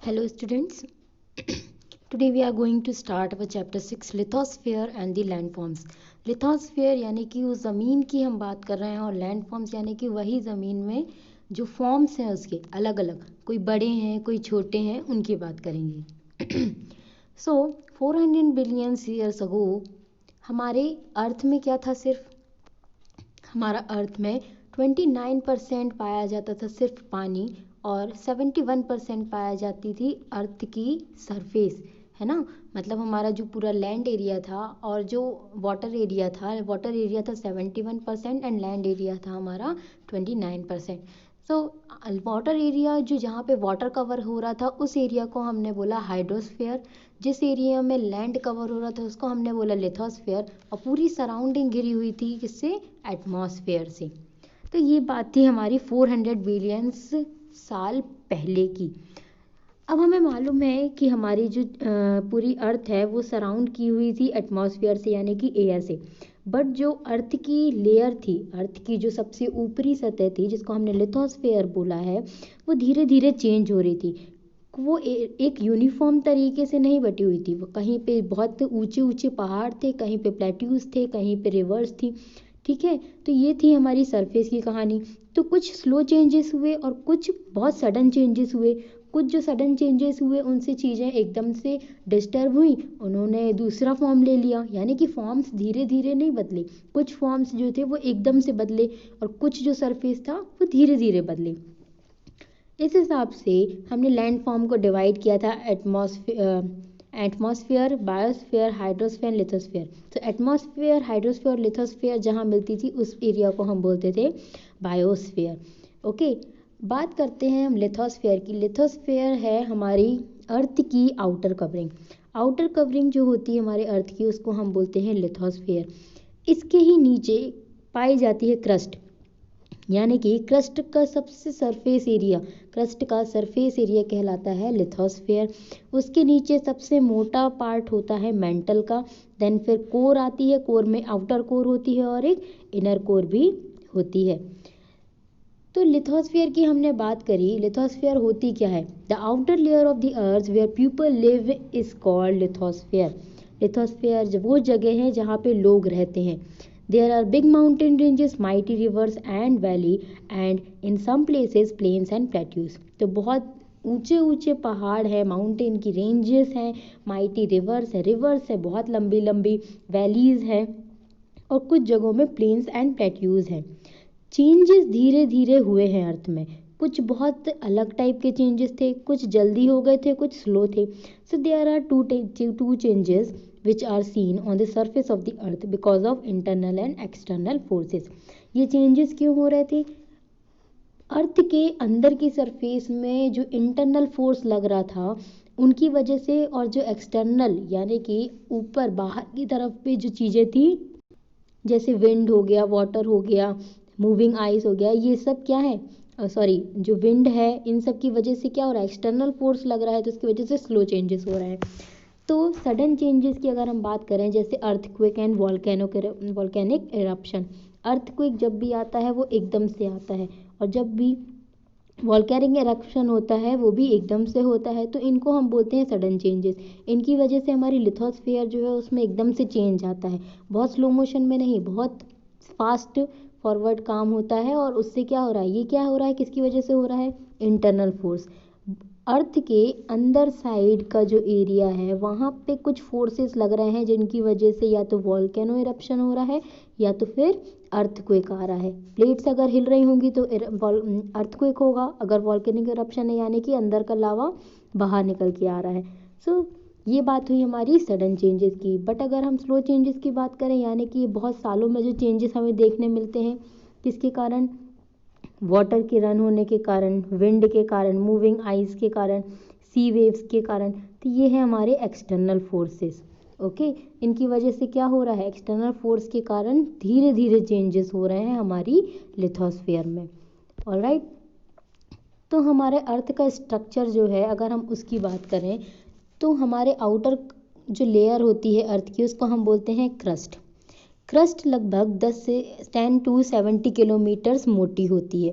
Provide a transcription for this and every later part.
Hello students, today we are going to start our chapter 6 lithosphere and the landforms. Lithosphere यानी कि उस ज़मीन की हम बात कर रहे हैं और लैंडफॉर्म्स यानी कि वही ज़मीन में जो फॉर्म्स हैं उसके अलग अलग, कोई बड़े हैं कोई छोटे हैं, उनकी बात करेंगे. सो 400 बिलियन ईयर्स अगो हमारे अर्थ में क्या था? सिर्फ हमारा अर्थ में 29% पाया जाता था सिर्फ पानी और 71% पाया जाती थी अर्थ की सरफेस, है ना. मतलब हमारा जो पूरा लैंड एरिया था और जो वाटर एरिया था 71% एंड लैंड एरिया था हमारा 29%. सो वाटर एरिया जो जहाँ पे वाटर कवर हो रहा था उस एरिया को हमने बोला हाइड्रोस्फीयर. जिस एरिया में लैंड कवर हो रहा था उसको हमने बोला लिथोस्फीयर. और पूरी सराउंडिंग घिरी हुई थी किससे? एटमॉस्फेयर से. तो ये बात थी हमारी 400 बिलियन साल पहले की. अब हमें मालूम है कि हमारी जो पूरी अर्थ है वो सराउंड की हुई थी एटमॉस्फेयर से यानी कि एयर से. बट जो अर्थ की लेयर थी, अर्थ की जो सबसे ऊपरी सतह थी जिसको हमने लिथोस्फेयर बोला है, वो धीरे धीरे चेंज हो रही थी. वो एक यूनिफॉर्म तरीके से नहीं बटी हुई थी. वो कहीं पे बहुत ऊंचे ऊंचे पहाड़ थे, कहीं पे प्लेट्यूज थे, कहीं पे रिवर्स थी. ठीक है, तो ये थी हमारी सरफेस की कहानी. तो कुछ स्लो चेंजेस हुए और कुछ बहुत सडन चेंजेस हुए. कुछ जो सडन चेंजेस हुए उनसे चीज़ें एकदम से डिस्टर्ब हुई, उन्होंने दूसरा फॉर्म ले लिया. यानी कि फॉर्म्स धीरे धीरे नहीं बदले, कुछ फॉर्म्स जो थे वो एकदम से बदले और कुछ जो सरफेस था वो धीरे धीरे बदले. इस हिसाब से हमने लैंड फॉर्म को डिवाइड किया था एटमॉस्फेयर, बायोस्फीयर, हाइड्रोस्फीयर, लिथोस्फीयर. तो एटमॉस्फेयर, हाइड्रोस्फीयर और लिथोस्फीयर जहाँ मिलती थी उस एरिया को हम बोलते थे बायोस्फीयर. ओके, बात करते हैं हम लिथोस्फीयर की. लिथोस्फीयर है हमारी अर्थ की आउटर कवरिंग. आउटर कवरिंग जो होती है हमारे अर्थ की उसको हम बोलते हैं लिथोस्फीयर. इसके ही नीचे पाई जाती है क्रस्ट. यानी कि क्रस्ट का सबसे सरफेस एरिया, क्रस्ट का सरफेस एरिया कहलाता है लिथोस्फीयर. उसके नीचे सबसे मोटा पार्ट होता है मेंटल का. देन फिर कोर आती है, कोर में आउटर कोर होती है और एक इनर कोर भी होती है. तो लिथोस्फीयर की हमने बात करी. लिथोस्फीयर होती क्या है? The outer layer of the earth where people live is called lithosphere. Lithosphere वो जगह है जहाँ पे लोग रहते हैं. There are big mountain ranges, mighty rivers and valley, and in some places plains and plateaus. तो बहुत ऊंचे ऊंचे पहाड़ है, माउंटेन की रेंजेस हैं, माइटी रिवर्स है, बहुत लंबी लंबी वैलीज है और कुछ जगहों में प्लेन्स एंड प्लेट्यूज हैं. चेंजेस धीरे धीरे हुए हैं अर्थ में. कुछ बहुत अलग टाइप के चेंजेस थे, कुछ जल्दी हो गए थे, कुछ स्लो थे. So there are two changes which are seen on the surface of the earth because of internal and external forces. ये changes क्यों हो रहे थे? अर्थ के अंदर की सरफेस में जो इंटरनल फोर्स लग रहा था उनकी वजह से, और जो एक्सटर्नल यानी कि ऊपर बाहर की तरफ पे जो चीज़ें थी जैसे विंड हो गया, वाटर हो गया, मूविंग आइस हो गया, ये सब क्या है? जो विंड है इन सब की वजह से क्या हो रहा है? एक्सटर्नल फोर्स लग रहा है, तो उसकी वजह से स्लो चेंजेस हो रहे हैं. तो सडन चेंजेस की अगर हम बात करें जैसे earthquake and volcanic eruption. Earthquake जब भी आता है वो एकदम से आता है और जब भी वॉल्केनिक इरप्शन होता है वो भी एकदम से होता है. तो इनको हम बोलते हैं सडन चेंजेस. इनकी वजह से हमारी लिथोस्फीयर जो है उसमें एकदम से चेंज आता है, बहुत स्लो मोशन में नहीं, बहुत फास्ट फॉरवर्ड काम होता है. और उससे क्या हो रहा है? ये क्या हो रहा है, किसकी वजह से हो रहा है? Internal force. अर्थ के अंदर साइड का जो एरिया है वहाँ पे कुछ फोर्सेस लग रहे हैं जिनकी वजह से या तो वॉल्केनो इरप्शन हो रहा है या तो फिर अर्थक्वेक आ रहा है. प्लेट्स अगर हिल रही होंगी तो अर्थक्वेक होगा. अगर वॉल्केनिक इरप्शन है यानी कि अंदर का लावा बाहर निकल के आ रहा है. सो ये बात हुई हमारी सडन चेंजेस की. बट अगर हम स्लो चेंजेस की बात करें यानी कि बहुत सालों में जो चेंजेस हमें देखने मिलते हैं, किसके कारण? वाटर के रन होने के कारण, विंड के कारण, मूविंग आइस के कारण, सी वेव्स के कारण. तो ये है हमारे एक्सटर्नल फोर्सेस. ओके, इनकी वजह से क्या हो रहा है? एक्सटर्नल फोर्स के कारण धीरे धीरे चेंजेस हो रहे हैं हमारी लिथोस्फीयर में. ऑलराइट, तो हमारे अर्थ का स्ट्रक्चर जो है अगर हम उसकी बात करें तो हमारे आउटर जो लेयर होती है अर्थ की उसको हम बोलते हैं क्रस्ट. क्रस्ट लगभग 10 to 70 किलोमीटर्स मोटी होती है.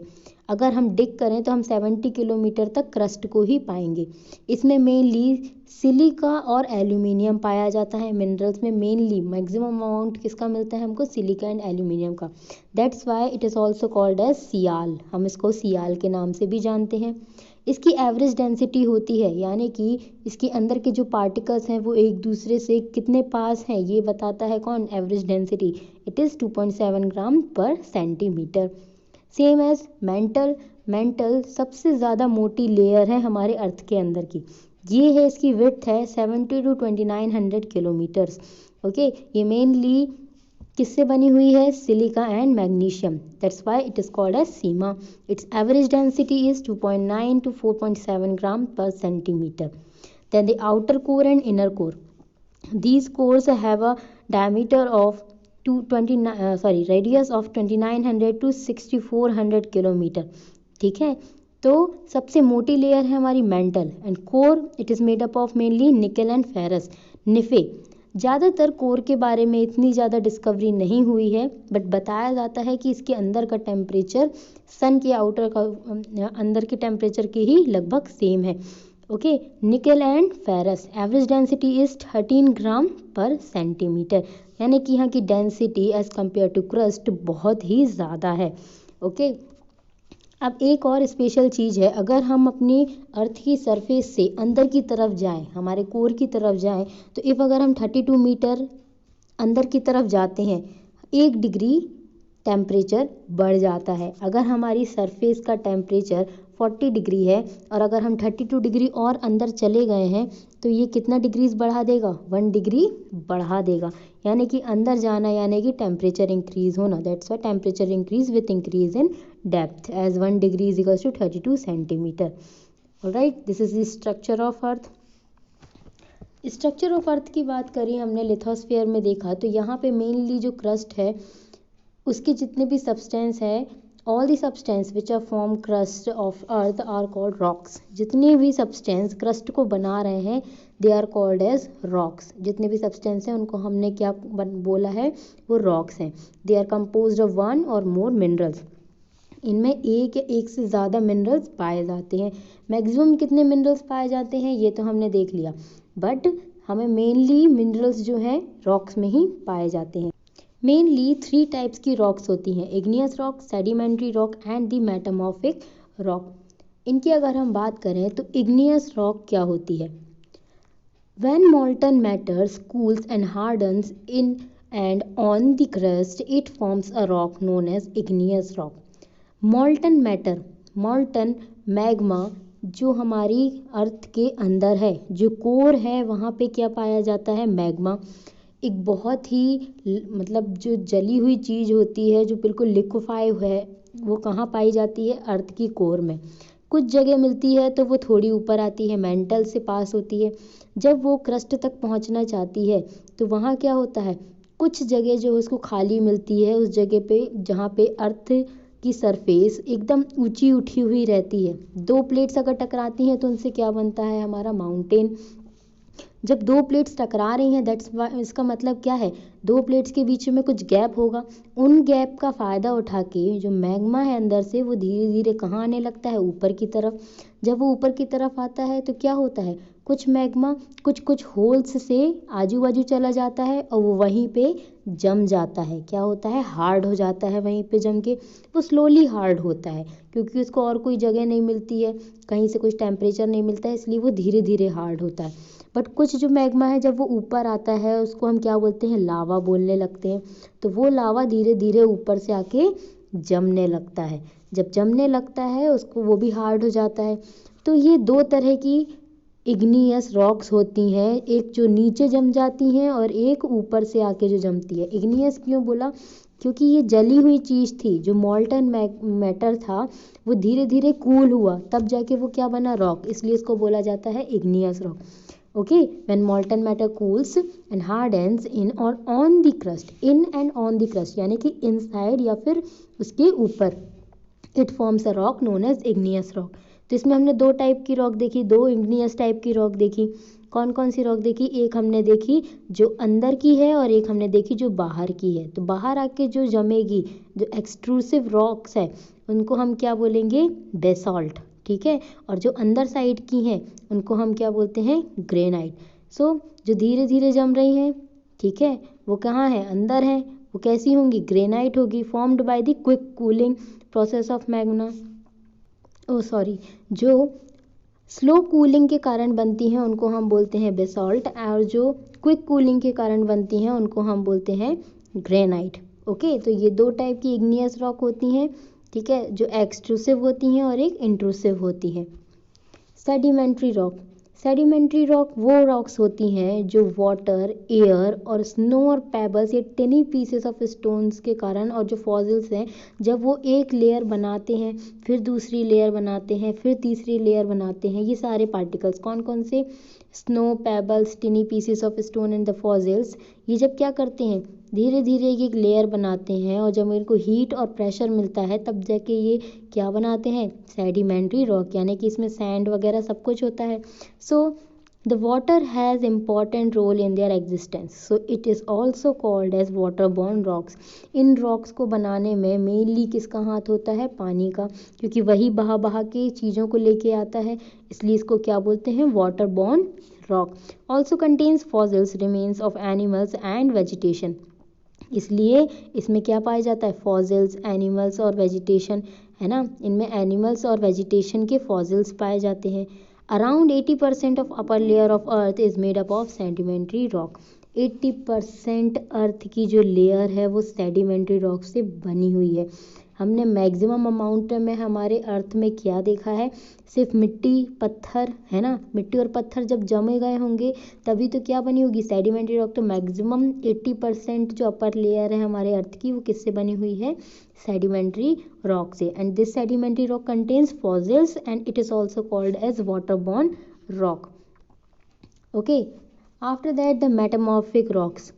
अगर हम डिग करें तो हम 70 किलोमीटर तक क्रस्ट को ही पाएंगे। इसमें मेनली सिलिका और एल्यूमिनियम पाया जाता है। मिनरल्स में मेनली मैक्सिमम अमाउंट किसका मिलता है हमको, सिलिका एंड एल्यूमिनियम का। That's why it is also called as sial, हम इसको सियाल के नाम से भी जानते हैं। इसकी एवरेज डेंसिटी होती है, यानी कि इसके अंदर के जो पार्टिकल्स हैं वो एक दूसरे से कितने पास हैं ये बताता है कौन, average density. It is 2.7 gram per centimetre. Same as mantle, mantle सबसे ज़्यादा मोटी लेयर है हमारे अर्थ के अंदर की। ये है, इसकी विड्थ है 70 to 2900 किलोमीटर्स। ओके, ये मेनली किससे बनी हुई है, silica and magnesium. That's why it is called as sima. It's average density is 2.9 to 4.7 gram per centimetre. Then the outer core and inner core, these cores have a diameter of radius of 2900 to 6400 kilometre. ठीक है, तो सबसे मोटी layer है हमारी mantle and core. It is made up of mainly nickel and ferrous, nife. ज़्यादातर core के बारे में इतनी ज़्यादा डिस्कवरी नहीं हुई है, बट बताया जाता है कि इसके अंदर का टेम्परेचर सन के आउटर का अंदर के टेम्परेचर के ही लगभग सेम है। Okay, nickel and ferrous, average density is 13 gram per centimetre, यानी कि यहाँ की density as compare to crust बहुत ही ज़्यादा है। ओके, अब एक और स्पेशल चीज़ है, अगर हम अपनी अर्थ की सरफेस से अंदर की तरफ जाएं, हमारे कोर की तरफ जाएं, तो इफ़ अगर हम 32 मीटर अंदर की तरफ जाते हैं, 1 डिग्री टेम्परेचर बढ़ जाता है। अगर हमारी सरफेस का टेम्परेचर 40 डिग्री है और अगर हम 32 डिग्री और अंदर चले गए हैं तो ये कितना डिग्रीज बढ़ा देगा, 1 डिग्री बढ़ा देगा, यानी कि अंदर जाना यानी कि टेम्परेचर इंक्रीज होना। That's why temperature increase with increase in depth as 1 degree is equals to 32 centimetre. Alright, this is the structure of earth. Structure of earth की बात करें हमने लिथोस्फीयर में देखा, तो यहाँ पे मेनली जो क्रस्ट है उसके जितने भी सब्सटेंस है, all the substance which are form crust of earth are called rocks. जितने भी सब्सटेंस क्रस्ट को बना रहे हैं they are called as rocks. जितने भी सब्सटेंस हैं उनको हमने क्या बोला है, वो रॉक्स हैं। दे आर कंपोज्ड ऑफ 1 और मोर मिनरल्स। इनमें एक या एक से ज़्यादा मिनरल्स पाए जाते हैं। मैक्सिमम कितने मिनरल्स पाए जाते हैं ये तो हमने देख लिया, बट हमें मेनली मिनरल्स जो हैं रॉक्स में ही पाए जाते हैं। मेनली 3 टाइप्स की रॉक्स होती हैं, igneous rock, sedimentary rock and the metamorphic rock. इनकी अगर हम बात करें तो इग्नियस रॉक क्या होती है, when molten matters cools and hardens in and on the crust it forms a rock known as igneous rock. Molten matter, molten magma जो हमारी अर्थ के अंदर है, जो कोर है वहाँ पे क्या पाया जाता है, मैग्मा। एक बहुत ही मतलब जो जली हुई चीज़ होती है, जो बिल्कुल लिक्विफाई है, वो कहाँ पाई जाती है, अर्थ की कोर में। कुछ जगह मिलती है तो वो थोड़ी ऊपर आती है, मेंटल से पास होती है। जब वो क्रस्ट तक पहुँचना चाहती है तो वहाँ क्या होता है, कुछ जगह जो उसको खाली मिलती है, उस जगह पे जहाँ पे अर्थ की सरफेस एकदम ऊंची उठी हुई रहती है। 2 प्लेट्स अगर टकराती हैं तो उनसे क्या बनता है, हमारा माउंटेन। जब 2 प्लेट्स टकरा रही हैं दैट्स इसका मतलब क्या है, 2 प्लेट्स के बीच में कुछ गैप होगा। उन गैप का फ़ायदा उठा के जो मैग्मा है अंदर से वो धीरे धीरे कहाँ आने लगता है, ऊपर की तरफ। जब वो ऊपर की तरफ आता है तो क्या होता है, कुछ मैग्मा कुछ कुछ होल्स से आजू बाजू चला जाता है और वो वहीं पे जम जाता है। क्या होता है, हार्ड हो जाता है वहीं पे जम के। वो स्लोली हार्ड होता है क्योंकि उसको और कोई जगह नहीं मिलती है, कहीं से कुछ टेम्परेचर नहीं मिलता है, इसलिए वो धीरे धीरे हार्ड होता है। बट कुछ जो मैग्मा है जब वो ऊपर आता है उसको हम क्या बोलते हैं, लावा बोलने लगते हैं। तो वो लावा धीरे धीरे ऊपर से आके जमने लगता है। जब जमने लगता है उसको वो भी हार्ड हो जाता है। तो ये 2 तरह की इग्नियस रॉक्स होती हैं, एक जो नीचे जम जाती हैं और एक ऊपर से आके जो जमती है। इग्नियस क्यों बोला, क्योंकि ये जली हुई चीज़ थी, जो मॉल्टन मैटर था वो धीरे धीरे कूल हुआ तब जाके वो क्या बना, रॉक, इसलिए इसको बोला जाता है igneous rock. Okay, when molten matter cools and hardens in और on the crust, in and on the crust यानी कि इनसाइड या फिर उसके ऊपर, it forms a rock known as igneous rock. तो इसमें हमने दो टाइप की रॉक देखी, दो इग्नियस टाइप की रॉक देखी। कौन कौन सी रॉक देखी? एक हमने देखी जो अंदर की है और एक हमने देखी जो बाहर की है। तो बाहर आके जो जमेगी, जो एक्सट्रूसिव रॉक्स है, उनको हम क्या बोलेंगे? बेसॉल्ट। ठीक है, और जो अंदर साइड की हैं उनको हम क्या बोलते हैं? ग्रेनाइट। सो जो धीरे धीरे जम रही हैं, ठीक है, वो कहाँ है? अंदर है। वो कैसी होंगी? ग्रेनाइट होगी, formed by the quick cooling process of magma. Oh sorry, जो स्लो कूलिंग के कारण बनती हैं उनको हम बोलते हैं बेसॉल्ट, और जो क्विक कूलिंग के कारण बनती हैं उनको हम बोलते हैं ग्रेनाइट। ओके, तो ये दो टाइप की इग्नियस रॉक होती हैं, ठीक है, जो एक्सट्रूसिव होती हैं और एक इंट्रूसिव होती हैं। Sedimentary rock. सेडिमेंट्री रॉक वो रॉक्स होती हैं जो वाटर, एयर और स्नो और पेबल्स या टिनी पीसेस ऑफ स्टोन्स के कारण, और जो फॉसिल्स हैं जब वो एक लेयर बनाते हैं, फिर दूसरी लेयर बनाते हैं, फिर तीसरी लेयर बनाते हैं, ये सारे पार्टिकल्स कौन कौन से? Snow, pebbles, tiny pieces of stone and the fossils, ये जब क्या करते हैं? धीरे धीरे एक लेयर बनाते हैं, और जब इनको हीट और प्रेशर मिलता है तब जाके ये क्या बनाते हैं? सेडिमेंट्री रॉक, यानी कि इसमें सैंड वगैरह सब कुछ होता है। So the water has important role in their existence, so it is also called as water borne rocks. इन रॉक्स को बनाने में मेनली किसका हाथ होता है? पानी का, क्योंकि वही बहा बहा के चीज़ों को लेके आता है, इसलिए इसको क्या बोलते हैं? Water borne rock. Also contains fossils, remains of animals and vegetation, इसलिए इसमें क्या पाया जाता है? फॉसिल्स, एनिमल्स और वेजिटेशन, है ना, इनमें एनिमल्स और वेजिटेशन के फॉसिल्स पाए जाते हैं। Around 80% of upper layer of earth is made up of sedimentary rock. 80% अर्थ की जो लेयर है वो सेडिमेंट्री रॉक से बनी हुई है। हमने मैक्सिमम अमाउंट में हमारे अर्थ में क्या देखा है? सिर्फ मिट्टी, पत्थर, है ना, मिट्टी और पत्थर जब जमे गए होंगे तभी तो क्या बनी होगी? Sedimentary rock. तो मैक्सिमम 80% जो अपर लेयर है हमारे अर्थ की वो किससे बनी हुई है? सेडिमेंट्री रॉक से। And this sedimentary rock contains fossils and it is also called as water borne rock. Okay, after that the metamorphic rocks.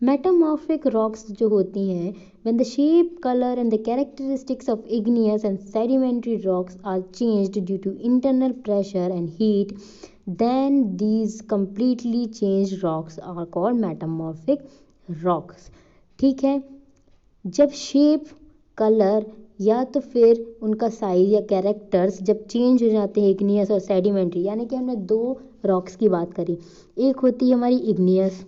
Metamorphic rocks जो होती हैं, when the shape, color and the characteristics of igneous and sedimentary rocks are changed due to internal pressure and heat, then these completely changed rocks are called metamorphic rocks। ठीक है, जब shape, colour या तो फिर उनका size या characters जब change हो जाते हैं इग्नियस और सेडिमेंट्री, यानी कि हमने दो रॉक्स की बात करी। एक होती है हमारी इग्नियस,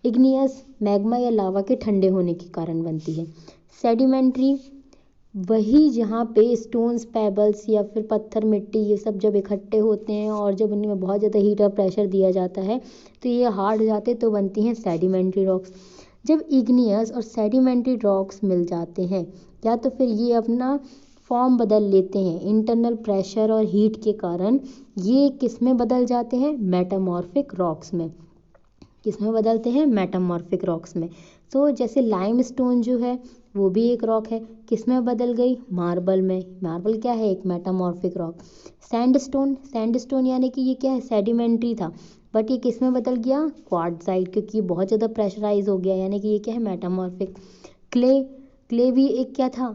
इग्नियस मैग्मा या लावा के ठंडे होने के कारण बनती है। सेडिमेंट्री वही जहाँ पे स्टोन्स, पेबल्स या फिर पत्थर, मिट्टी, ये सब जब इकट्ठे होते हैं और जब उनमें बहुत ज़्यादा हीट और प्रेशर दिया जाता है तो ये हार्ड हो जाते तो बनती हैं सेडिमेंट्री रॉक्स। जब इग्नियस और सेडिमेंट्री रॉक्स मिल जाते हैं या तो फिर ये अपना फॉर्म बदल लेते हैं इंटरनल प्रेशर और हीट के कारण, ये किस में बदल जाते हैं? मेटामॉर्फिक रॉक्स में। किसमें बदलते हैं? मेटामॉर्फिक रॉक्स में। तो जैसे लाइमस्टोन जो है वो भी एक रॉक है, किसमें बदल गई? मार्बल में। मार्बल क्या है? एक मेटामॉर्फिक रॉक। सैंडस्टोन, सैंडस्टोन यानी कि ये क्या है? सेडिमेंट्री था, बट ये किसमें बदल गया? क्वार्टजाइट, क्योंकि ये बहुत ज़्यादा प्रेशराइज हो गया, यानी कि ये क्या है? मेटामॉर्फिक। क्ले, क्ले भी एक क्या था?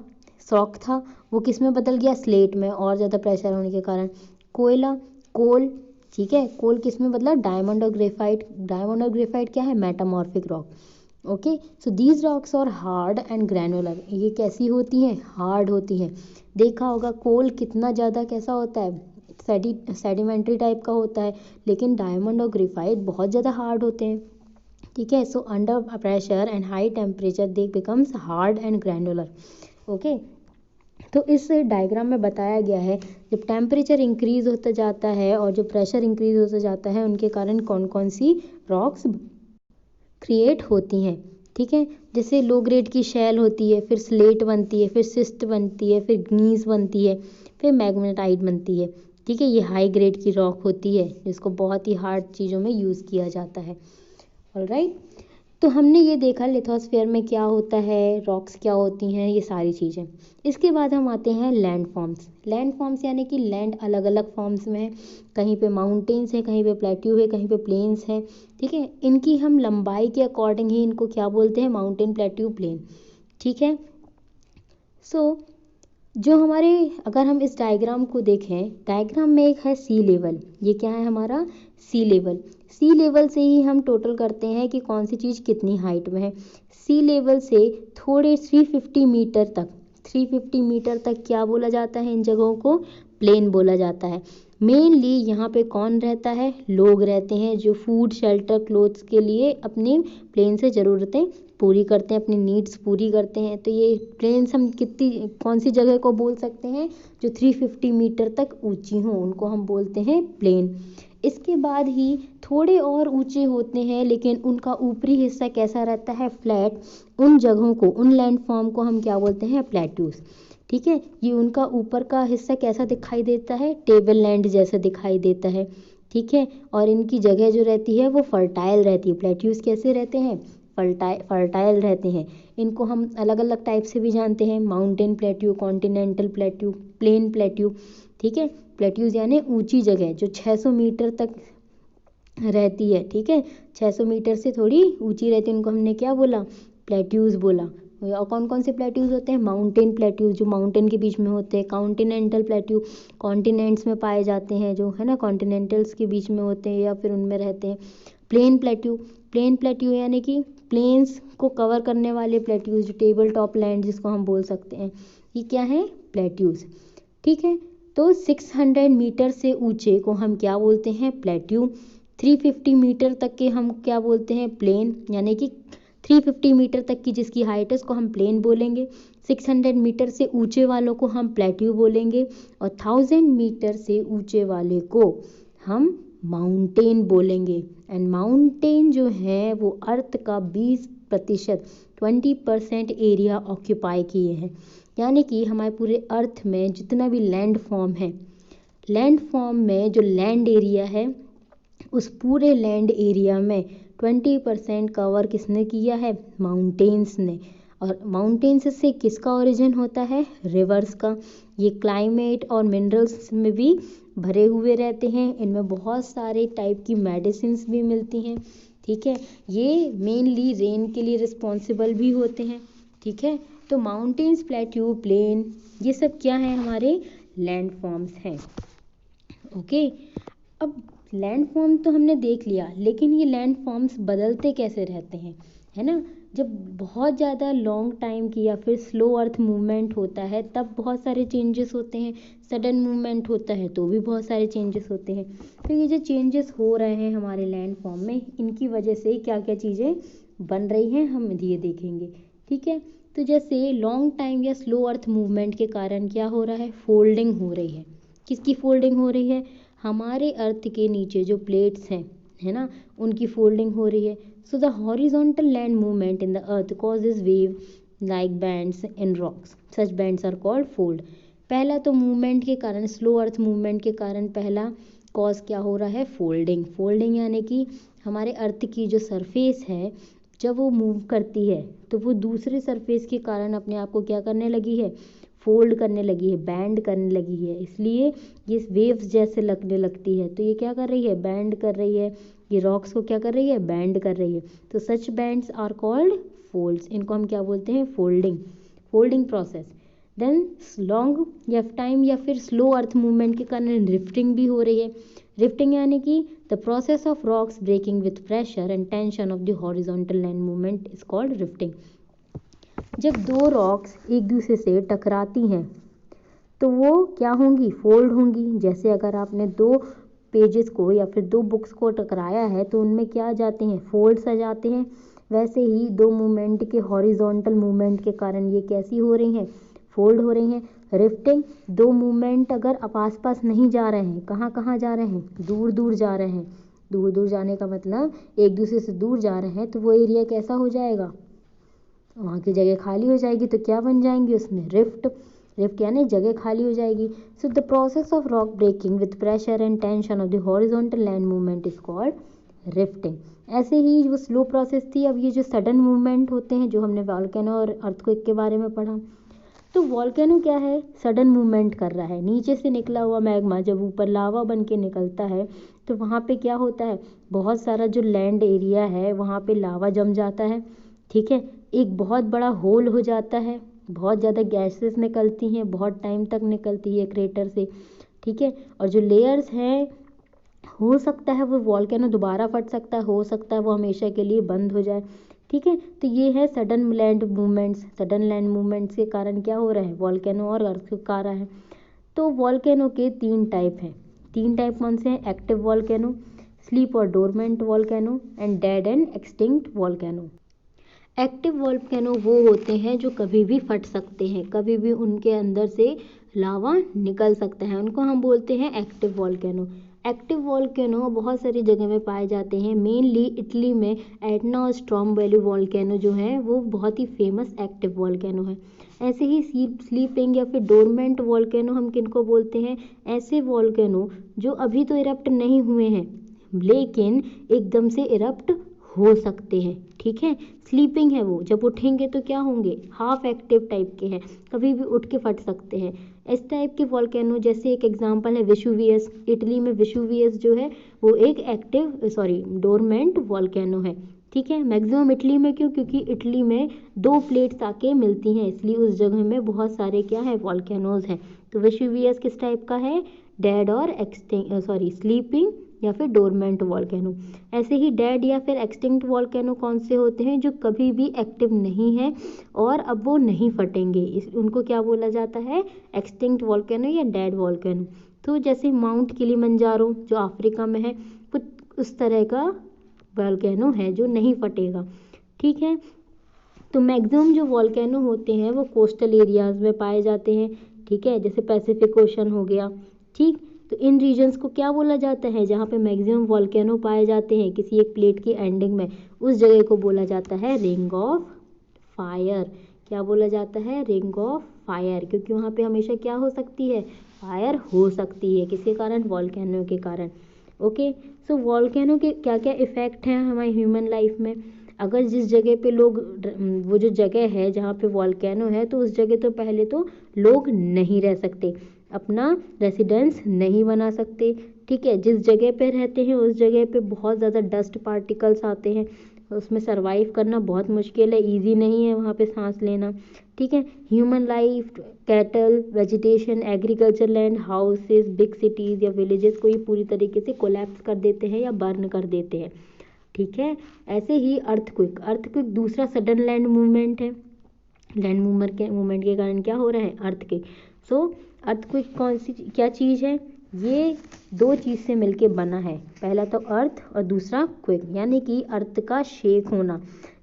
रॉक था, वो किसमें बदल गया? स्लेट में, और ज़्यादा प्रेशर होने के कारण। कोयला, कोल, ठीक है, कोल किसमें बदला? डायमंड और ग्रेफाइट। डायमंड और ग्रेफाइट क्या है? Metamorphic rock. Okay, so these rocks are hard and granular. ये कैसी होती हैं? हार्ड होती हैं। देखा होगा कोल कितना ज़्यादा कैसा होता है? सेडिमेंट्री टाइप का होता है, लेकिन डायमंड और ग्रेफाइट बहुत ज़्यादा हार्ड होते हैं। ठीक है, so under pressure and high temperature they becomes hard and granular. Okay, तो इस डायग्राम में बताया गया है जब टेम्परेचर इंक्रीज होता जाता है और जो प्रेशर इंक्रीज होता जाता है उनके कारण कौन कौन सी रॉक्स क्रिएट होती हैं। ठीक है, जैसे लो ग्रेड की शैल होती है, फिर स्लेट बनती है, फिर सिस्ट बनती है, फिर ग्नीस बनती है, फिर मैग्नेटाइट बनती है। ठीक है, ये हाई ग्रेड की रॉक होती है जिसको बहुत ही हार्ड चीज़ों में यूज़ किया जाता है। ऑलराइट, तो हमने ये देखा लिथोस्फीयर में क्या होता है, रॉक्स क्या होती हैं, ये सारी चीज़ें। इसके बाद हम आते हैं लैंड फॉर्म्स। लैंड फॉर्म्स यानी कि लैंड अलग अलग फॉर्म्स में है, कहीं पे माउंटेन्स है, कहीं पे प्लेट्यू है, कहीं पे प्लेन्स है। ठीक है, इनकी हम लंबाई के अकॉर्डिंग ही इनको क्या बोलते हैं? Mountain, plateau, plain. ठीक है, सो जो हमारे, अगर हम इस डायग्राम को देखें, डायग्राम में एक है सी लेवल, ये क्या है हमारा सी लेवल। सी लेवल से ही हम टोटल करते हैं कि कौन सी चीज़ कितनी हाइट में है। सी लेवल से थोड़े 350 मीटर तक, 350 मीटर तक क्या बोला जाता है, इन जगहों को प्लेन बोला जाता है। मेनली यहाँ पे कौन रहता है, लोग रहते हैं जो फूड शेल्टर क्लोथ्स के लिए अपनी प्लेन से ज़रूरतें पूरी करते हैं, अपनी नीड्स पूरी करते हैं। तो ये प्लेन्स हम कितनी, कौन सी जगह को बोल सकते हैं, जो 350 मीटर तक ऊंची हों उनको हम बोलते हैं प्लेन। इसके बाद ही थोड़े और ऊंचे होते हैं, लेकिन उनका ऊपरी हिस्सा कैसा रहता है, फ्लैट। उन जगहों को, उन लैंडफॉर्म को हम क्या बोलते हैं, प्लेट्यूज। ठीक है, ये उनका ऊपर का हिस्सा कैसा दिखाई देता है, टेबल लैंड जैसा दिखाई देता है। ठीक है, और इनकी जगह जो रहती है वो फर्टाइल रहती है। प्लेट्यूज कैसे रहते हैं, फर्टाइल रहते हैं। इनको हम अलग अलग टाइप से भी जानते हैं, mountain plateau, continental plateau, plain plateau. ठीक है, प्लेट्यूज यानी ऊंची जगह जो 600 मीटर तक रहती है। ठीक है, 600 मीटर से थोड़ी ऊंची रहती है, उनको हमने क्या बोला, प्लेट्यूज बोला। और कौन कौन से प्लेट्यूज होते हैं, माउंटेन प्लेट्यूज जो माउंटेन के बीच में होते हैं, कॉन्टिनेंटल प्लेट्यू कॉन्टिनेंट्स में पाए जाते हैं, जो है ना कॉन्टिनेंटल्स के बीच में होते हैं या फिर उनमें रहते हैं। प्लेन प्लेट्यू, प्लेन प्लेट्यू यानी कि प्लेन्स को कवर करने वाले प्लेट्यूज, जो टेबल टॉप लैंड जिसको हम बोल सकते हैं, ये क्या है, प्लेट्यूज। ठीक है, तो 600 मीटर से ऊंचे को हम क्या बोलते हैं, प्लेट्यू। 350 मीटर तक के हम क्या बोलते हैं, प्लेन, यानी कि 350 मीटर तक की जिसकी हाइट है उसको हम प्लेन बोलेंगे। 600 मीटर से ऊंचे वालों को हम प्लेट्यू बोलेंगे, और 1000 मीटर से ऊंचे वाले को हम माउंटेन बोलेंगे। एंड माउंटेन जो है वो अर्थ का 20%, 20% एरिया ऑक्यूपाई किए हैं। यानी कि हमारे पूरे अर्थ में जितना भी लैंड फॉर्म है, लैंड फॉर्म में जो लैंड एरिया है, उस पूरे लैंड एरिया में 20% कवर किसने किया है, माउंटेन्स ने। और माउंटेन्स से किसका ओरिजिन होता है, रिवर्स का। ये क्लाइमेट और मिनरल्स में भी भरे हुए रहते हैं, इनमें बहुत सारे टाइप की मेडिसिन्स भी मिलती हैं। ठीक है, ये मेनली रेन के लिए रिस्पॉन्सिबल भी होते हैं। ठीक है, तो माउंटेन्स, प्लेट्यू, प्लेन, ये सब क्या है, हमारे लैंड फॉर्म्स हैं। ओके, अब लैंड फॉर्म तो हमने देख लिया, लेकिन ये लैंड फॉर्म्स बदलते कैसे रहते हैं, है ना। जब बहुत ज़्यादा लॉन्ग टाइम की या फिर स्लो अर्थ मूवमेंट होता है तब बहुत सारे चेंजेस होते हैं, सडन मूवमेंट होता है तो भी बहुत सारे चेंजेस होते हैं। तो ये जो चेंजेस हो रहे हैं हमारे लैंड फॉर्म में, इनकी वजह से क्या क्या चीज़ें बन रही हैं हम ये देखेंगे। ठीक है, तो जैसे लॉन्ग टाइम या स्लो अर्थ मूवमेंट के कारण क्या हो रहा है, फोल्डिंग हो रही है। किसकी फोल्डिंग हो रही है, हमारे अर्थ के नीचे जो प्लेट्स हैं, है ना, उनकी फोल्डिंग हो रही है। So the horizontal land movement in the earth causes wave like bands in rocks, such bands are called fold. पहला तो मूवमेंट के कारण, स्लो अर्थ मूवमेंट के कारण पहला कॉज क्या हो रहा है, फोल्डिंग। फोल्डिंग यानी कि हमारे अर्थ की जो सरफेस है, जब वो मूव करती है तो वो दूसरे सरफेस के कारण अपने आप को क्या करने लगी है, फोल्ड करने लगी है, बैंड करने लगी है, इसलिए ये वेव्स जैसे लगने लगती है। तो ये क्या कर रही है, बैंड कर रही है, ये रॉक्स को क्या कर रही है, बैंड कर रही है। तो such bands are called folds, इनको हम क्या बोलते हैं, folding, folding process. Then long या टाइम या फिर स्लो अर्थ मूवमेंट के कारण रिफ्टिंग भी हो रही है। रिफ्टिंग यानी कि the process of rocks breaking with pressure and tension of the horizontal land movement is called rifting. जब दो रॉक्स एक दूसरे से टकराती हैं तो वो क्या होंगी, फोल्ड होंगी। जैसे अगर आपने दो पेजेस को या फिर दो बुक्स को टकराया है तो उनमें क्या आ जाते हैं, फोल्ड्स आ जाते हैं। वैसे ही दो मूवमेंट के, हॉरिजॉन्टल मूवमेंट के कारण ये कैसी हो रही हैं, फोल्ड हो रही हैं। रिफ्टिंग, दो मूवमेंट अगर आप आस पास नहीं जा रहे हैं, कहाँ कहाँ जा रहे हैं, दूर दूर जा रहे हैं। दूर दूर जाने का मतलब एक दूसरे से दूर जा रहे हैं तो वो एरिया कैसा हो जाएगा, वहाँ की जगह खाली हो जाएगी। तो क्या बन जाएंगी उसमें, रिफ्ट। रिफ्ट यानी जगह खाली हो जाएगी। So the process of rock breaking with pressure and tension of the horizontal land movement is called rifting. ऐसे ही जो स्लो प्रोसेस थी, अब ये जो सडन मूवमेंट होते हैं, जो हमने वॉल्केनो और अर्थक्वेक के बारे में पढ़ा, तो वॉल्केनो क्या है, सडन मूवमेंट कर रहा है। नीचे से निकला हुआ मैग्मा जब ऊपर लावा बन के निकलता है तो वहाँ पे क्या होता है, बहुत सारा जो लैंड एरिया है वहाँ पे लावा जम जाता है। ठीक है, एक बहुत बड़ा होल हो जाता है, बहुत ज़्यादा गैसेस निकलती हैं, बहुत टाइम तक निकलती है क्रेटर से, ठीक है। और जो लेयर्स हैं, हो सकता है वो वॉल्केनो दोबारा फट सकता है, हो सकता है वो हमेशा के लिए बंद हो जाए, ठीक है। तो ये है sudden land movements. Sudden land movements के कारण क्या हो रहा है, वॉल्केनो और अर्थक्वेक आ रहा है। तो वॉल्केनो के 3 टाइप हैं। 3 टाइप कौन से हैं, एक्टिव वॉल्केनो, स्लीप और dormant volcano and dead and extinct volcano. Active volcano वो होते हैं जो कभी भी फट सकते हैं, कभी भी उनके अंदर से लावा निकल सकता है, उनको हम बोलते हैं एक्टिव वॉल्केनो। एक्टिव वॉल्केनो बहुत सारी जगह में पाए जाते हैं, मेनली इटली में एटना और स्ट्रॉम वैली वॉल्केनो जो है वो बहुत ही फेमस एक्टिव वॉल्केनो है। ऐसे ही स्लीपिंग या फिर डोरमेंट वॉल्केनो हम किनको बोलते हैं, ऐसे वॉल्केनो जो अभी तो इरप्ट नहीं हुए हैं लेकिन एकदम से इरप्ट हो सकते हैं, ठीक है। स्लीपिंग है वो, जब उठेंगे तो क्या होंगे, हाफ एक्टिव टाइप के हैं, कभी भी उठ के फट सकते हैं। इस टाइप के वॉल्केनो जैसे एक एग्जांपल है वेसुवियस। इटली में वेसुवियस जो है वो एक डोरमेंट वॉल्केनो है, ठीक है। मैक्सिमम इटली में क्यों, क्योंकि इटली में 2 प्लेट्स आके मिलती हैं, इसलिए उस जगह में बहुत सारे क्या है, वॉल्केनोज हैं। तो वेसुवियस किस टाइप का है, डेड और स्लीपिंग या फिर डोरमेंट वॉल्केनो। ऐसे ही डेड या फिर एक्सटिंक्ट वॉल्केनो कौन से होते हैं, जो कभी भी एक्टिव नहीं है और अब वो नहीं फटेंगे, उनको क्या बोला जाता है, एक्सटिंक्ट वॉल्केनो या डेड वॉल्केनो। तो जैसे माउंट किलिमंजारो जो अफ्रीका में है, कुछ उस तरह का वॉल्केनो है जो नहीं फटेगा, ठीक है। तो मैक्सिमम जो वॉल्केनो होते हैं वो कोस्टल एरियाज में पाए जाते हैं, ठीक है, जैसे पैसिफिक ओशन हो गया, ठीक। तो इन रीजन्स को क्या बोला जाता है, जहाँ पे मैक्सिमम वॉल्केनो पाए जाते हैं किसी एक प्लेट की एंडिंग में, उस जगह को बोला जाता है रिंग ऑफ फायर। क्या बोला जाता है, रिंग ऑफ फायर, क्योंकि वहाँ पे हमेशा क्या हो सकती है, फायर हो सकती है, किसके कारण, वॉल्केनो के कारण। ओके, सो वॉल्केनो के क्या क्या इफ़ेक्ट हैं हमारी ह्यूमन लाइफ में। अगर जिस जगह पे लोग, वो जो जगह है जहाँ पे वॉल्केनो है, तो उस जगह तो पहले तो लोग नहीं रह सकते, अपना रेसिडेंस नहीं बना सकते, ठीक है। जिस जगह पे रहते हैं उस जगह पे बहुत ज़्यादा डस्ट पार्टिकल्स आते हैं, उसमें सरवाइव करना बहुत मुश्किल है, इजी नहीं है वहाँ पे सांस लेना, ठीक है। Human life, cattle, vegetation, agriculture land, houses, big cities या विलेजेस को ये पूरी तरीके से कोलैप्स कर देते हैं या बर्न कर देते हैं, ठीक है। ऐसे ही अर्थक्वेक, अर्थक्वेक दूसरा सडन लैंड मूवमेंट है। लैंड मूवमेंट के कारण क्या हो रहा है, अर्थक्वेक। सो अर्थक्वेक कौन सी क्या चीज़ है, ये 2 चीज़ से मिलके बना है, पहला तो अर्थ और दूसरा क्वेक, यानी कि अर्थ का शेक होना।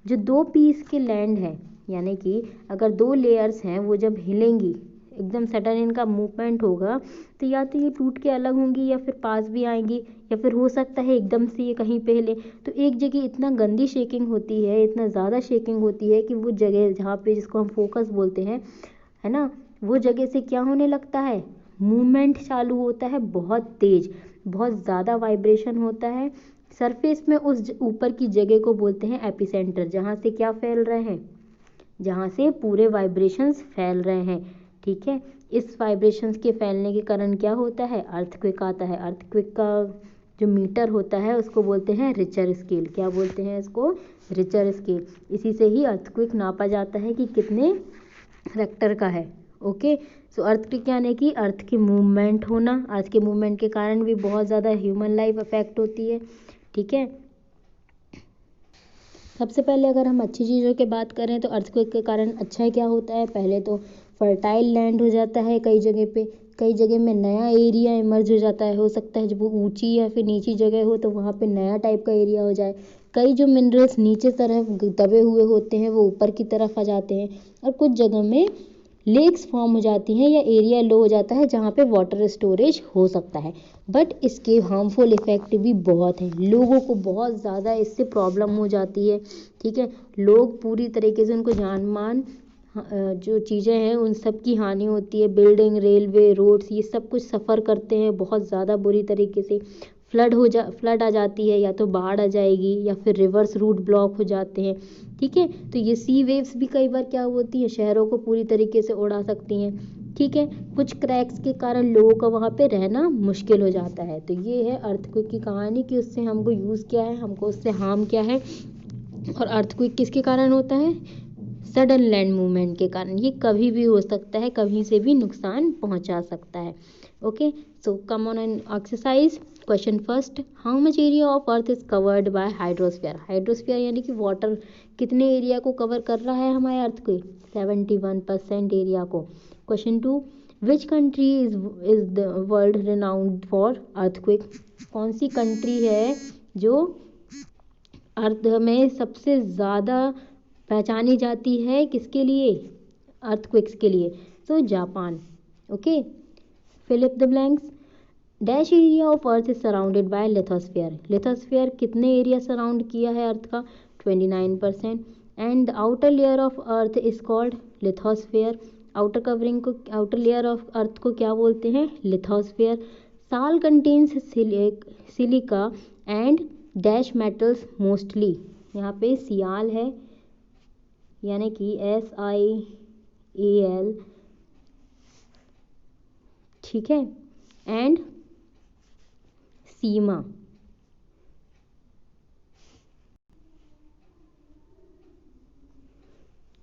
जो 2 पीस के लैंड है, यानी कि अगर 2 लेयर्स हैं वो जब हिलेंगी, एकदम सडन इनका मूवमेंट होगा, तो या तो ये टूट के अलग होंगी या फिर पास भी आएंगी, या फिर हो सकता है एकदम से ये कहीं पे हिले। तो एक जगह इतना गंदी शेकिंग होती है, इतना ज़्यादा शेकिंग होती है कि वो जगह जहाँ पे, जिसको हम फोकस बोलते हैं, है ना, वो जगह से क्या होने लगता है, मूवमेंट चालू होता है, बहुत तेज, बहुत ज़्यादा वाइब्रेशन होता है सरफेस में। उस ऊपर की जगह को बोलते हैं एपिसेंटर, जहाँ से क्या फैल रहे हैं, जहाँ से पूरे वाइब्रेशंस फैल रहे हैं, ठीक है। इस वाइब्रेशंस के फैलने के कारण क्या होता है, अर्थक्वेक आता है। अर्थक्वेक का जो मीटर होता है उसको बोलते हैं रिचर स्केल। क्या बोलते हैं इसको, रिचर स्केल। इसी से ही अर्थक्वेक नापा जाता है कि कितने रेक्टर का है। ओके, सो अर्थक्वेक यानी कि अर्थ की मूवमेंट होना, अर्थ के मूवमेंट के कारण भी बहुत ज़्यादा ह्यूमन लाइफ अफेक्ट होती है, ठीक है। सबसे पहले अगर हम अच्छी चीज़ों की बात करें तो अर्थक्वेक के कारण अच्छा क्या होता है, पहले तो फर्टाइल लैंड हो जाता है कई जगह पे, कई जगह में नया एरिया इमर्ज हो जाता है। हो सकता है जब वो ऊंची या फिर नीची जगह हो तो वहाँ पे नया टाइप का एरिया हो जाए। कई जो मिनरल्स नीचे तरफ दबे हुए होते हैं वो ऊपर की तरफ आ जाते हैं, और कुछ जगह में लेक्स फॉर्म हो जाती हैं या एरिया लो हो जाता है जहाँ पे वाटर स्टोरेज हो सकता है। बट इसके हार्मफुल इफ़ेक्ट भी बहुत हैं, लोगों को बहुत ज़्यादा इससे प्रॉब्लम हो जाती है, ठीक है। लोग पूरी तरीके से, उनको जान मान जो चीज़ें हैं उन सब की हानि होती है, बिल्डिंग, रेलवे, रोड्स, ये सब कुछ सफ़र करते हैं बहुत ज़्यादा बुरी तरीके से। फ्लड आ जाती है, या तो बाढ़ आ जाएगी या फिर रिवर्स रूट ब्लॉक हो जाते हैं, ठीक है। तो ये सी वेव्स भी कई बार क्या होती हैं, शहरों को पूरी तरीके से उड़ा सकती हैं, ठीक है। कुछ क्रैक्स के कारण लोगों का वहाँ पे रहना मुश्किल हो जाता है। तो ये है अर्थक्वेक की कहानी कि उससे हमको यूज़ क्या है, हमको उससे हार्म क्या है। और अर्थक्वेक किसके कारण होता है, सडन लैंड मूवमेंट के कारण। ये कभी भी हो सकता है, कहीं से भी नुकसान पहुंचा सकता है। Okay, so come on an exercise. Question first, how much area of earth is covered by hydrosphere. Hydrosphere यानी कि वाटर कितने एरिया को कवर कर रहा है हमारे अर्थ के? 71% एरिया को। Question two, which country is the world renowned for earthquake. कौन सी कंट्री है जो अर्थ में सबसे ज़्यादा पहचानी जाती है, किसके लिए? अर्थक्वेक्स के लिए। So Japan. Okay, fill in the blanks. Dash area of earth is surrounded by lithosphere. Lithosphere कितने एरिया सराउंड किया है अर्थ का? 29%। And the outer layer of earth is called lithosphere. Outer covering को, outer layer of earth को क्या बोलते हैं? Lithosphere. Sial contains silica and dash metals mostly. यहाँ पे सियाल है यानी कि SiAl, ठीक है, एंड सीमा।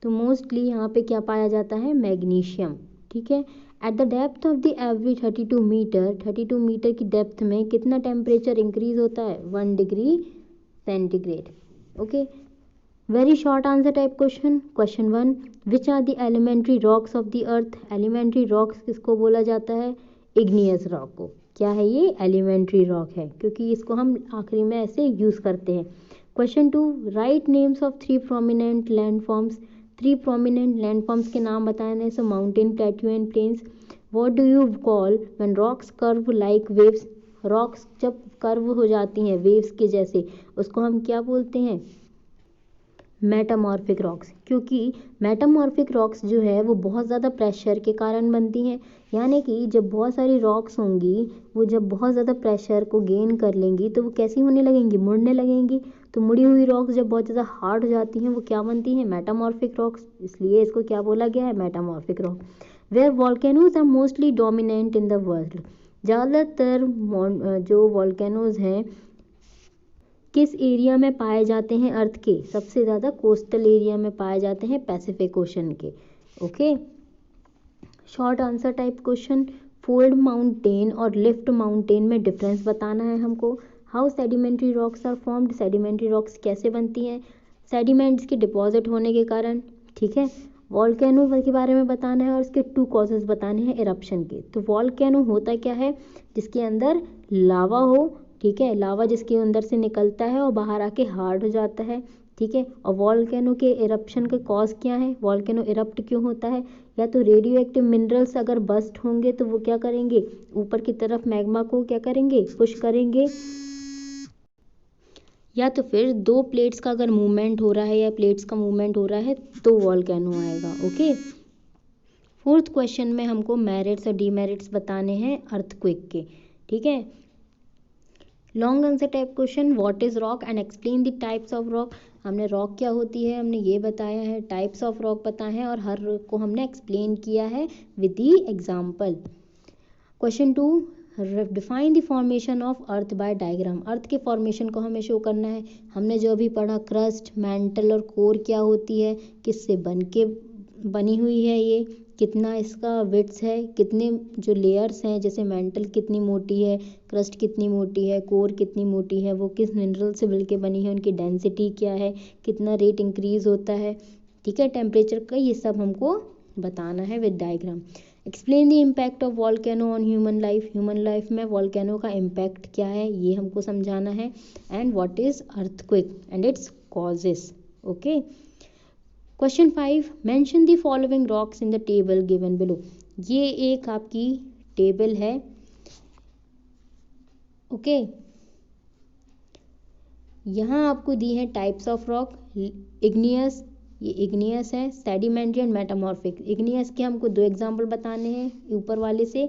तो मोस्टली यहाँ पे क्या पाया जाता है? मैग्नीशियम, ठीक है। At the depth of the every 32 metre, 32 metre की डेप्थ में कितना टेम्परेचर इंक्रीज होता है? 1 degree centigrade. Okay, very short answer type question. Question 1, which are the elementary rocks of the earth. Elementary rocks किसको बोला जाता है? इग्नियस रॉक को। क्या है ये? एलिमेंट्री रॉक है, क्योंकि इसको हम आखिरी में ऐसे यूज करते हैं। Question 2, write names of 3 prominent landforms. 3 prominent landforms के नाम बताने। So mountain, plateau and plains. What do you call when rocks curve like waves. Rocks जब कर्व हो जाती हैं वेव्स के जैसे, उसको हम क्या बोलते हैं? Metamorphic rocks. क्योंकि मेटामॉर्फिक रॉक्स जो है वो बहुत ज़्यादा प्रेशर के कारण बनती हैं। यानी कि जब बहुत सारी रॉक्स होंगी, वो जब बहुत ज़्यादा प्रेशर को गेन कर लेंगी तो वो कैसी होने लगेंगी? मुड़ने लगेंगी। तो मुड़ी हुई रॉक्स जब बहुत ज़्यादा हार्ड हो जाती हैं वो क्या बनती हैं? Metamorphic rocks. इसलिए इसको क्या बोला गया है? Metamorphic rock. Where volcanoes are mostly dominant in the world. ज़्यादातर जो वॉल्केनोज हैं किस एरिया में पाए जाते हैं अर्थ के? सबसे ज़्यादा कोस्टल एरिया में पाए जाते हैं, पैसिफिक ओशन के। Okay, short answer type question. Fold mountain और लिफ्ट माउंटेन में डिफरेंस बताना है हमको। How sedimentary rocks are formed. Sedimentary rocks कैसे बनती हैं? सेडिमेंट्स के डिपॉजिट होने के कारण, ठीक है। वॉल्केनो के बारे में बताना है और उसके 2 कॉजेज बताने हैं इरप्शन के। तो वॉल्केनो होता क्या है? जिसके अंदर लावा हो, ठीक है, लावा जिसके अंदर से निकलता है और बाहर आके हार्ड हो जाता है, ठीक है। और वॉल्केनो के इरप्शन का कॉज क्या है? वॉल्केनो इरप्ट क्यों होता है? या तो रेडियो एक्टिव मिनरल्स अगर बस्ट होंगे तो वो क्या करेंगे? ऊपर की तरफ मैग्मा को क्या करेंगे? पुश करेंगे। या तो फिर 2 प्लेट्स का अगर मूवमेंट हो रहा है या प्लेट्स का मूवमेंट हो रहा है तो वॉल्केनो आएगा। ओके, 4th क्वेश्चन में हमको मेरिट्स और डीमेरिट्स बताने हैं अर्थक्वेक के, ठीक है। Long answer type question. What is rock and explain the types of rock. हमने रॉक क्या होती है हमने ये बताया है, टाइप्स ऑफ रॉक बताए हैं और हर को हमने एक्सप्लेन किया है with the example. Question 2, define the formation of earth by diagram. Earth के फॉर्मेशन को हमें शो करना है। हमने जो अभी पढ़ा क्रस्ट, मैंटल और कोर क्या होती है, किससे बनी हुई है, ये कितना इसका विड्थ है, कितने जो लेयर्स हैं, जैसे मेंटल कितनी मोटी है, क्रस्ट कितनी मोटी है, कोर कितनी मोटी है, वो किस मिनरल से मिलके बनी है, उनकी डेंसिटी क्या है, कितना रेट इंक्रीज होता है, ठीक है, टेम्परेचर का, ये सब हमको बताना है with diagram. Explain the impact of volcano on human life. Human life में वॉल्केनो का इम्पैक्ट क्या है ये हमको समझाना है। And what is earthquake and it's causes. Okay, question 5, mention the following rocks in the table given below. ये एक आपकी टेबल है। ओके, यहाँ आपको दी है टाइप्स ऑफ रॉक। इग्नियस, ये इग्नियस है, सेडिमेंट्री एंड मेटामॉर्फिक। इग्नियस के हमको 2 एग्जाम्पल बताने हैं ऊपर वाले से,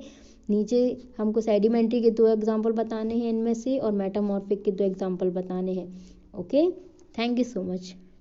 नीचे हमको सेडिमेंट्री के 2 एग्जाम्पल बताने हैं इनमें से, और मेटामॉर्फिक के 2 एग्जाम्पल बताने हैं। Okay, thank you so much.